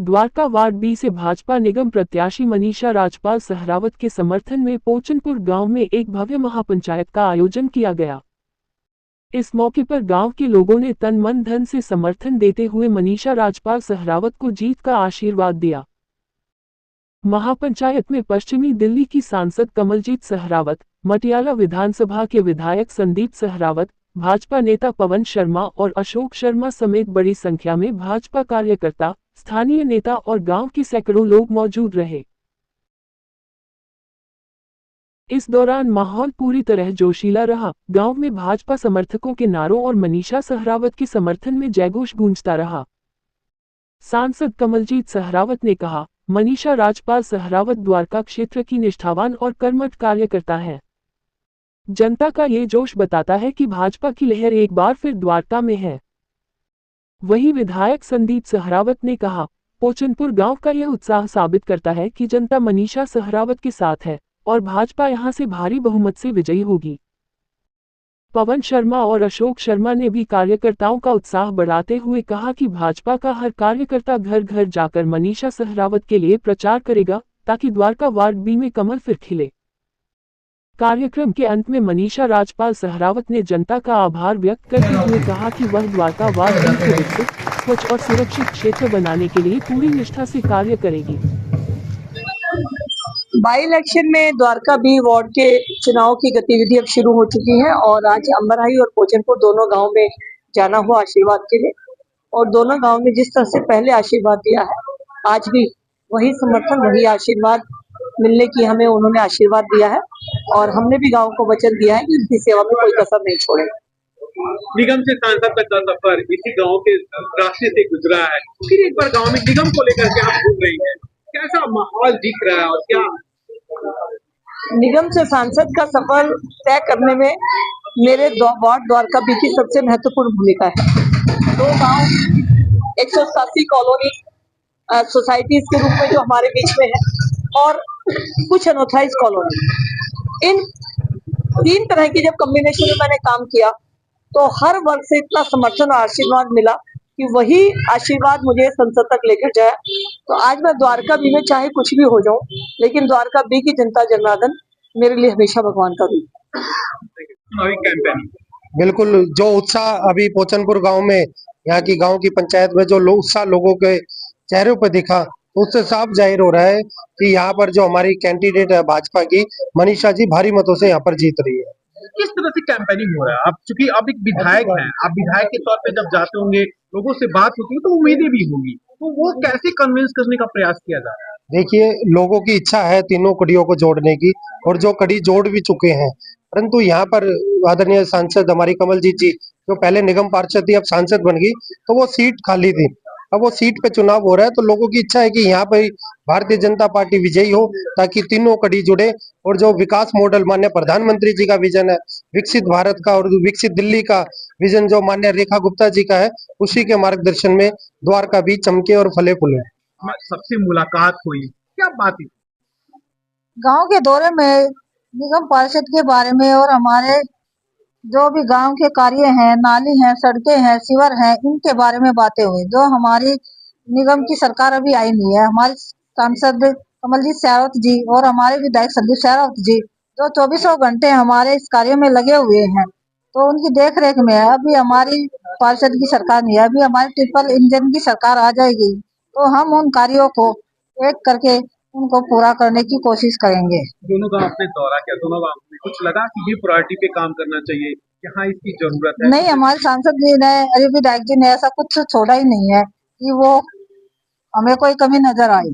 Dwarka ward B से भाजपा निगम प्रत्याशी मनीषा राजपाल सहरावत के समर्थन में पोचनपुर गांव में एक भव्य महापंचायत का आयोजन किया गया। इस मौके पर गांव के लोगों ने तन मन धन से समर्थन देते हुए मनीषा राजपाल सहरावत को जीत का आशीर्वाद दिया। महापंचायत में पश्चिमी दिल्ली की सांसद कमलजीत सहरावत, मटियाला विधानसभा के विधायक संदीप सहरावत, भाजपा नेता पवन शर्मा और अशोक शर्मा समेत बड़ी संख्या में भाजपा कार्यकर्ता, स्थानीय नेता और गांव के सैकड़ों लोग मौजूद रहे। इस दौरान माहौल पूरी तरह जोशीला रहा। गांव में भाजपा समर्थकों के नारों और मनीषा सहरावत के समर्थन में जयघोष गूंजता रहा। सांसद कमलजीत सहरावत ने कहा, मनीषा राजपाल सहरावत द्वारका क्षेत्र की निष्ठावान और कर्मठ कार्यकर्ता है। जनता का ये जोश बताता है कि भाजपा की लहर एक बार फिर द्वारका में है। वहीं विधायक संदीप सहरावत ने कहा, पोचनपुर गांव का यह उत्साह साबित करता है कि जनता मनीषा सहरावत के साथ है और भाजपा यहां से भारी बहुमत से विजयी होगी। पवन शर्मा और अशोक शर्मा ने भी कार्यकर्ताओं का उत्साह बढ़ाते हुए कहा कि भाजपा का हर कार्यकर्ता घर घर जाकर मनीषा सहरावत के लिए प्रचार करेगा ताकि द्वारका वार्ड बी में कमल फिर खिले। कार्यक्रम के अंत में मनीषा राजपाल सहरावत ने जनता का आभार व्यक्त करते हुए कहा कि वह द्वारका वार्ड बी को विकसित, स्वच्छ और सुरक्षित क्षेत्र बनाने के लिए पूरी निष्ठा से कार्य करेगी। बाई इलेक्शन में द्वारका बी वार्ड के चुनाव की गतिविधि अब शुरू हो चुकी है और आज अंबरहाई और पोचनपुर दोनों गांव में जाना हुआ आशीर्वाद के लिए, और दोनों गांव में जिस तरह से पहले आशीर्वाद दिया है, आज भी वही समर्थन, वही आशीर्वाद मिलने की हमें उन्होंने आशीर्वाद दिया है और हमने भी गांव को वचन दिया है कि इनकी सेवा में कोई कसर नहीं छोड़ेगा। निगम से सांसद तक का सफर इसी गांव के रास्ते से गुजरा है, फिर एक बार गांव में निगम को लेकर के आप बोल रही हैं, कैसा माहौल दिख रहा है और क्या? निगम से सांसद का सफर तय करने में मेरे वार्ड द्वारका बी की सबसे महत्वपूर्ण भूमिका है। दो गांव, 187 कॉलोनी सोसाइटीज के रूप में जो हमारे बीच में है और कुछ अनऑथराइज्ड कॉलोनी, इन तीन तरह की जब कॉम्बिनेशन में मैंने काम किया तो हर वर्ग से इतना समर्थन और आशीर्वाद मिला कि वही आशीर्वाद मुझे संसद तक लेकर जाया। तो आज मैं द्वारका बी में चाहे कुछ भी हो जाऊं, लेकिन द्वारका बी की जनता जनार्दन मेरे लिए हमेशा भगवान का रूप। बिल्कुल, जो उत्साह अभी पोचनपुर गांव में, यहाँ की गांव की पंचायत में जो उत्साह लोगों के चेहरों पर दिखा, उससे साफ जाहिर हो रहा है कि यहाँ पर जो हमारी कैंडिडेट है भाजपा की मनीषा जी भारी मतों से यहाँ पर जीत रही है। किस तरह से कैंपेनिंग हो रहा है? आप चूंकि आप एक विधायक हैं, आप विधायक के तौर पे जब जाते होंगे, लोगों से बात होती है तो उम्मीदें भी होंगी, तो वो कैसे कन्विंस करने का प्रयास किया जा रहा है? देखिए, लोगों की इच्छा है तीनों कड़ियों को जोड़ने की और जो कड़ी जोड़ भी चुके हैं, परंतु यहाँ पर आदरणीय सांसद हमारी कमलजीत जी जो पहले निगम पार्षद थी अब सांसद बन गई, तो वो सीट खाली थी, अब वो सीट पे चुनाव हो रहा है, तो लोगों की इच्छा है कि यहाँ पर भारतीय जनता पार्टी विजयी हो ताकि तीनों कड़ी जुड़े और जो विकास मॉडल माननीय प्रधानमंत्री जी का विजन है विकसित भारत का और विकसित दिल्ली का विजन जो माननीय रेखा गुप्ता जी का है, उसी के मार्गदर्शन में द्वारका भी चमके और फले फूले। सबसे मुलाकात हुई, क्या बात है? गांव के दौरे में निगम पार्षद के बारे में और हमारे जो भी गांव के कार्य हैं, नाली हैं, सड़कें हैं, सीवर हैं, इनके बारे में बातें हुई। जो हमारी निगम की सरकार अभी आई नहीं है, हमारे सांसद कमलजीत सहरावत जी और हमारे विधायक संदीप सहरावत जी जो 24 घंटे हमारे इस कार्य में लगे हुए हैं, तो उनकी देख रेख में है। अभी हमारी पार्षद की सरकार नहीं है, अभी हमारी ट्रिपल इंजन की सरकार आ जाएगी तो हम उन कार्यों को एक करके उनको पूरा करने की कोशिश करेंगे। दोनों गांव अपने दौरा किया, दोनों गांव में कुछ लगा कि ये प्रायोरिटी पे काम करना चाहिए, यहाँ इसकी जरूरत है? नहीं, हमारे सांसद जी ने, अरे विधायक जी ने ऐसा कुछ छोड़ा ही नहीं है कि वो हमें कोई कमी नजर आई।